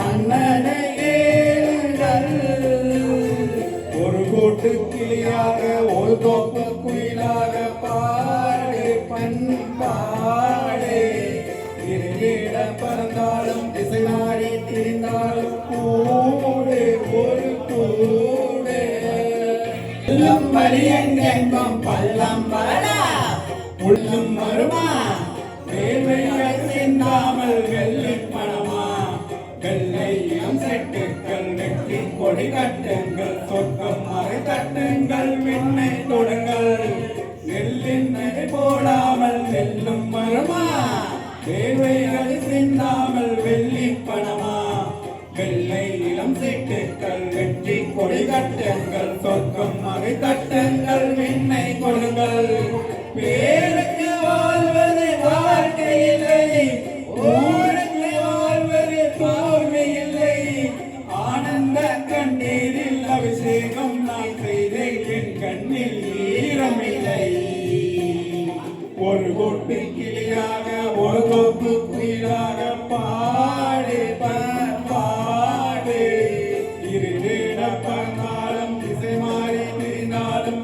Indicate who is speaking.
Speaker 1: அண்ணனை ஏறுங்கள். ஒரு கூட்டு கிளியாக ஒரு தோப்பு குயிலாக பாடு பண்பாடு. இருவிட பறந்தாலும் திசை மாறி திரிந்தாலும் கூடு ஒரு கூடு. உள்ளம் வலியெங்கும் பள்ளம் வரடா உள்ளும் வருமா. வேர்வைகள் சிந்தாமல் வெள்ளி பணமா. வெள்ளை இளம் செட்டுக்கள் வெற்றி கொடி கட்டுங்கள். சொர்க்கம் மறை தட்டுங்கள் விண்ணை தொடுங்கள். நெல்லின் நடை போடாமல் நெல்லும் மரமா. வேர்வைகள் சிந்தாமல் வெள்ளி பணமா. வெள்ளை இளம் செட்டுக்கள் வெற்றி கொடி கட்டுங்கள். சொர்க்கம் மறை தட்டுங்கள் விண்ணை கொடுங்கள். பேருக்கு வாழ்வது வாழ்க்கை இல்லை. ஊருக்கு வாழ்வது தோல்வி இல்லை. ஆனந்த கண்ணீரில் அபிஷேகம் நான் செய்தேன். என் கண்ணில் ஈரமில்லை. ஒரு கொட்டு கிளியாக ஒரு கொப்பு குயிலாக பாடு பாடு. இருவிட பறந்தாலும் திசை மாறி திரிந்தாலும்